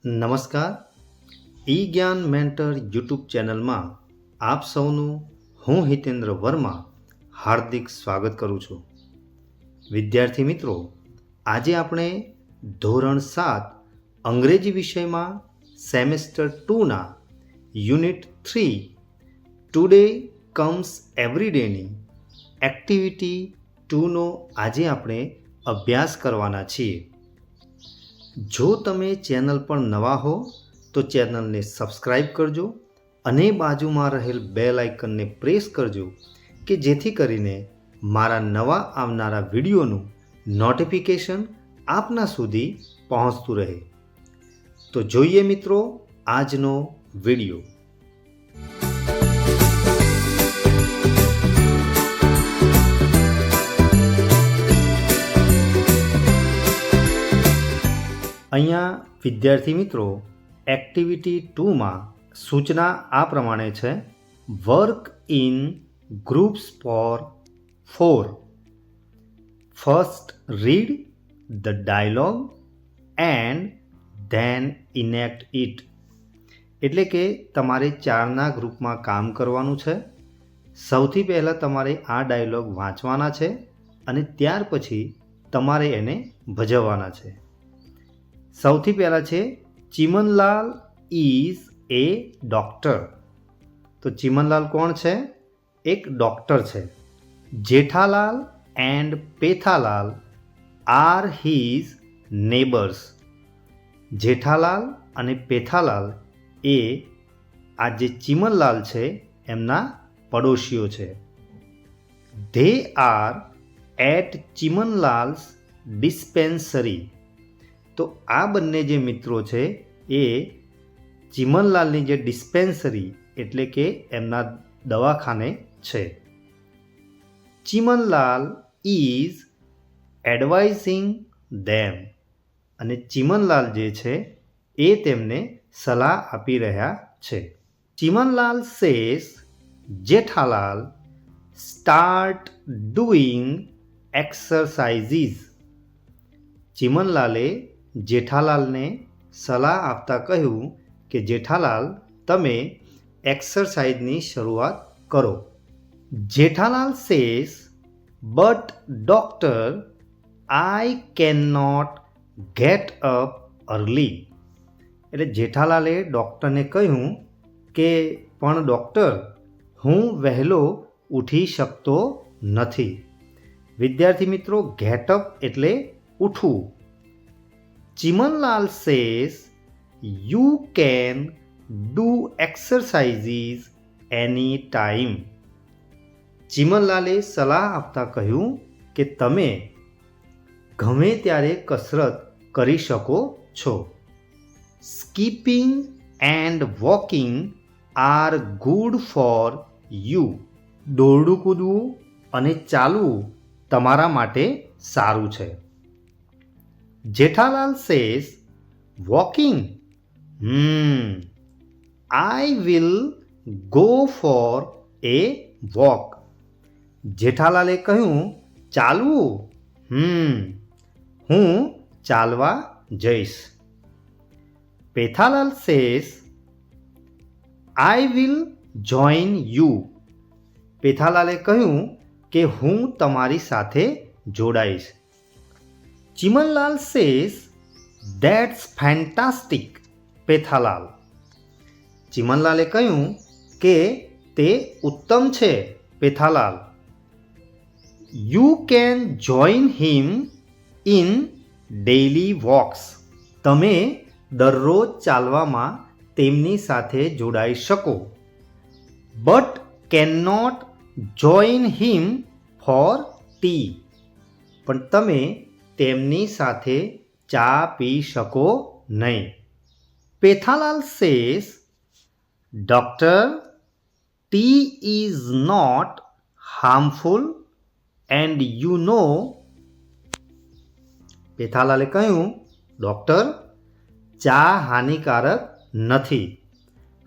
નમસ્કાર. ઈ જ્ઞાન mentor YouTube ચેનલમાં આપ સૌનું હું હિતેન્દ્ર વર્મા હાર્દિક સ્વાગત કરું છું. વિદ્યાર્થી મિત્રો, આજે આપણે ધોરણ 7 અંગ્રેજી વિષયમાં સેમેસ્ટર 2ના યુનિટ 3 ટુડે કમ્સ એવરીડેની એક્ટિવિટી 2નો આજે આપણે અભ્યાસ કરવાના છીએ. જો તમે ચેનલ પર નવા હો તો ચેનલને સબસ્ક્રાઈબ કરજો અને બાજુમાં રહેલ બેલ આઇકનને પ્રેસ કરજો કે જેથી કરીને મારા નવા આવનારા વિડીયોનું નોટિફિકેશન આપના સુધી પહોંચતું રહે. તો જોઈએ મિત્રો આજનો વિડીયો. અહીંયા વિદ્યાર્થી મિત્રો એક્ટિવિટી 2માં સૂચના આ પ્રમાણે છે: work in groups for 4. First read the dialogue and then enact it. એટલે કે તમારે 4ના ગ્રુપમાં કામ કરવાનું છે. સૌથી પહેલાં તમારે આ ડાયલોગ વાંચવાના છે અને ત્યાર પછી તમારે એને ભજવવાના છે. સૌથી પહેલાં છે ચીમનલાલ ઇઝ એ ડૉક્ટર. તો ચીમનલાલ કોણ છે? એક ડૉક્ટર છે. Jethalal and Pethalal are his neighbours. Jethalal અને પેથાલાલ એ આ જે ચીમનલાલ છે એમના પડોશીઓ છે. They are at Chimanlal's dispensary. તો આ બંને જે મિત્રો છે એ ચીમનલાલની જે ડિસ્પેન્સરી એટલે કે એમના દવાખાને છે. ચીમનલાલ ઇઝ એડવાઇઝિંગ ધેમ. અને ચીમનલાલ જે છે એ તેમને સલાહ આપી રહ્યા છે. Chimanlal says Jethalal start doing exercises. ચીમનલાલે જેઠાલાલને સલાહ આપતા કહ્યું કે જેઠાલાલ તમે એક્સરસાઇઝની શરૂઆત કરો. Jethalal says but doctor I can not get up early. એટલે જેઠાલાલે ડૉક્ટરને કહ્યું કે પણ ડૉક્ટર હું વહેલો ઉઠી શકતો નથી. વિદ્યાર્થી મિત્રો, ગેટઅપ એટલે ઉઠવું. Chimanlal says you can do exercises any time. ચીમનલાલે સલાહ આપતા કહ્યું કે તમે ગમે ત્યારે કસરત કરી શકો છો. Skipping and walking are good for you. દોરડું કૂદવું અને ચાલવું તમારા માટે સારું છે. Jethalal says walking. I will go for a walk. જેઠાલાલે કહ્યું ચાલવું. હું ચાલવા જઈશ. Pethalal says I will join you. પેથાલાલે કહ્યું કે હું તમારી સાથે જોડાઈશ. Chimanlal says that's fantastic Pethalal. ચીમનલાલે કહ્યું કે તે ઉત્તમ છે Pethalal. You can join him in daily walks. તમે દરરોજ ચાલવામાં તેમની સાથે જોડાઈ શકો. But can not join him for tea. પણ તમે તેમની સાથે ચા પી શકો નહીં. Pethalal says doctor tea is not harmful and you know. પેથાલાલે કહ્યું ડૉક્ટર ચા હાનિકારક નથી.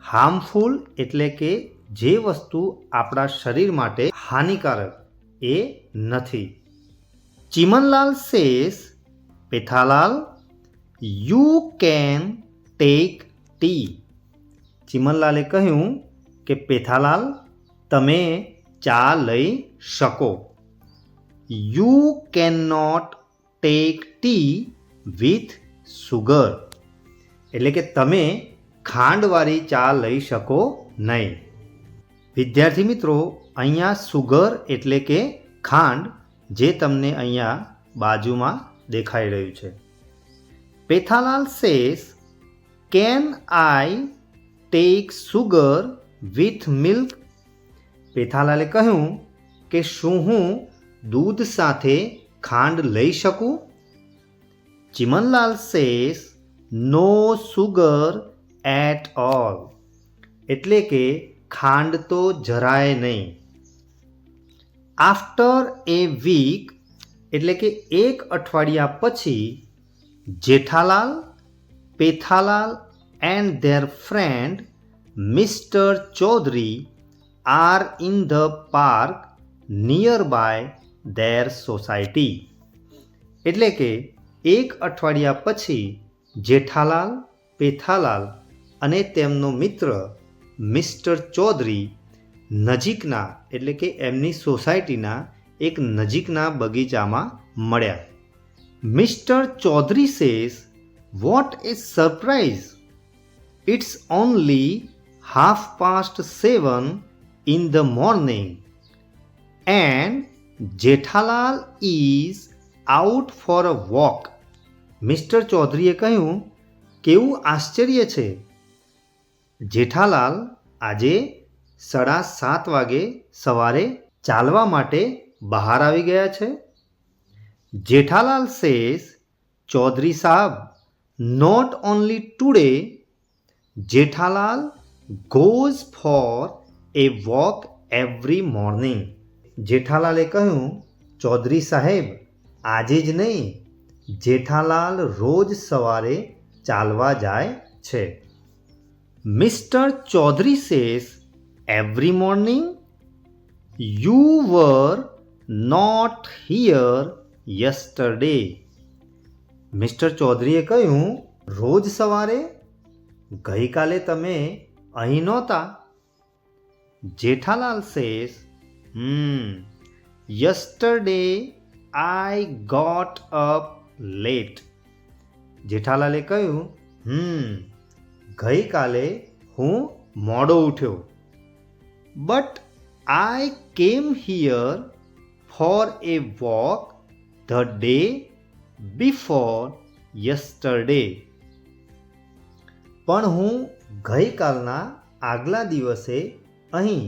હાર્મફુલ એટલે કે જે વસ્તુ આપણા શરીર માટે હાનિકારક એ નથી. Chimanlal says Pethalal, you can take tea. ચિમનલાલે કહ્યું કે પેથાલાલ, તમે ચા લઈ શકો. You can not take tea with sugar. એટલે કે તમે ખાંડવાળી ચા લઈ શકો નહીં. વિદ્યાર્થી મિત્રો, અહીંયા સુગર એટલે કે ખાંડ, જે તમને અહીંયા બાજુમાં દેખાઈ રહ્યું છે. Pethalal says, can I take sugar with milk? પેથાલાલે કહ્યું કે શું હું દૂધ સાથે ખાંડ લઈ શકું? Chimanlal says, no sugar at all. એટલે કે ખાંડ તો જરાય નહીં. આફ્ટર એ વીક એટલે કે એક અઠવાડિયા પછી Jethalal, Pethalal and their friend mister Chaudhary are in the park nearby their society. એટલે કે એક અઠવાડિયા પછી જેઠાલાલ, પેથાલાલ અને તેમનો મિત્ર મિસ્ટર ચૌધરી નજીકના એટલે કે એમની સોસાયટીના એક નજીકના બગીચામાં મળ્યા. Mister Chaudhary says, what a surprise! It's only 7:30 in the morning and Jethalal is out for a walk. Mister ચૌધરીએ કહ્યું, કેવું આશ્ચર્ય છે! જેઠાલાલ આજે 7:30 વાગે સવારે ચાલવા માટે બહાર આવી ગયા છે. Jethalal says, Chaudhary sahab, not only today. Jethalal goes for a walk every morning. જેઠાલાલે કહ્યું, ચૌધરી સાહેબ, આજે જ નહીં, જેઠાલાલ રોજ સવારે ચાલવા જાય છે. Mister Chaudhary says, every morning? You were not here yesterday. મિસ્ટર ચૌધરીએ કહ્યું, રોજ સવારે? ગઈકાલે તમે અહીં નહોતા. Jethalal says, yesterday I got up late. જેઠાલાલે કહ્યું, ગઈકાલે હું મોડો ઉઠ્યો. But I came here for a walk the day before yesterday. પણ હું ગઈકાલના આગલા દિવસે અહીં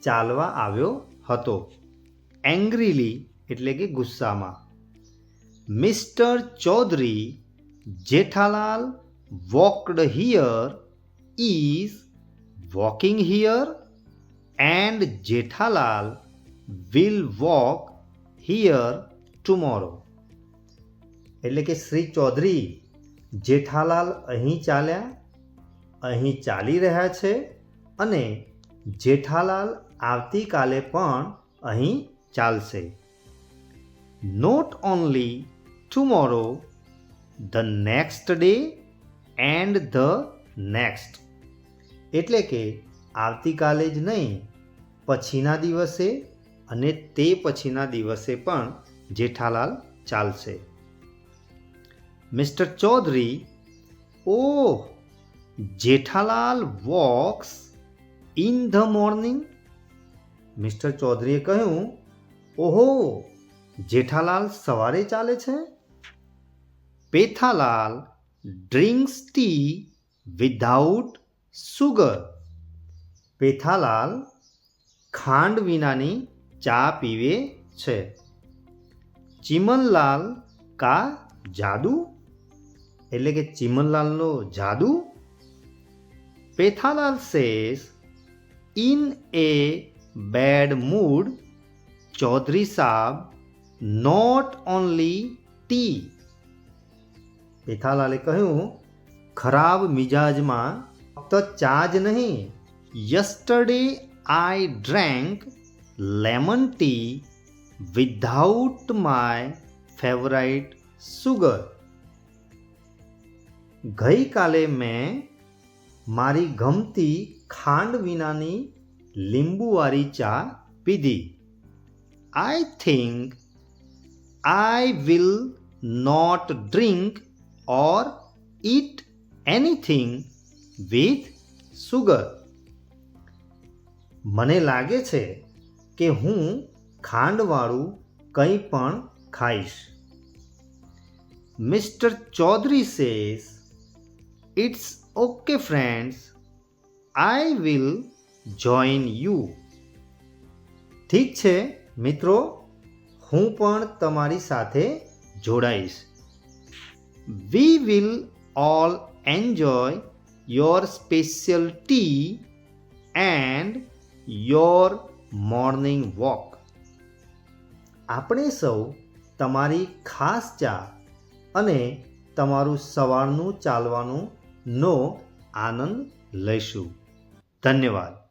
ચાલવા આવ્યો હતો. એંગ્રીલી એટલે કે ગુસ્સામાં. Mister Chaudhary, Jethalal walked here is walking here and Jethalal will walk here tomorrow. એટલે કે શ્રી ચૌધરી, જેઠાલાલ અહીં ચાલ્યા, અહીં ચાલી રહ્યા છે અને જેઠાલાલ આવતીકાલે પણ અહીં ચાલશે. Not only tomorrow, the next day and the next. એટલે કે આવતીકાલે જ નહીં, પછીના દિવસે અને તે પછીના દિવસે પણ જેઠાલાલ ચાલશે. Mister Chaudhary, oh, Jethalal walks in the morning. Mister ચૌધરીએ કહ્યું, ઓહો, જેઠાલાલ સવારે ચાલે છે. Pethalal drinks tea without sugar. Pethalal ખાંડ વિનાની ચા પીવે છે. ચિમનલાલ કા જાદુ એટલે કે ચિમનલાલનો જાદુ. Pethalal says, in a bad mood Chaudhary saab not only tea. પેથાલાલે કહ્યું, ખરાબ મિજાજમાં ફક્ત ચા જ નહીં, yesterday I drank lemon tea without my favourite sugar. ગઈકાલે મેં મારી ગમતી ખાંડ વિનાની લીંબુવાળી ચા પીધી. I think I will not drink or eat anything with sugar. મને લાગે છે કે હું ખાંડવાળું કંઈ પણ ખાઈશ. Mr. Chaudhary says, "It's okay friends, I will join you." ઠીક છે મિત્રો, હું પણ તમારી સાથે જોડાઈશ. We will all enjoy your special tea and your morning walk. આપણે સૌ તમારી ખાસ ચા અને તમારું સવારનું ચાલવાનું નો આનંદ લઈશું. ધન્યવાદ.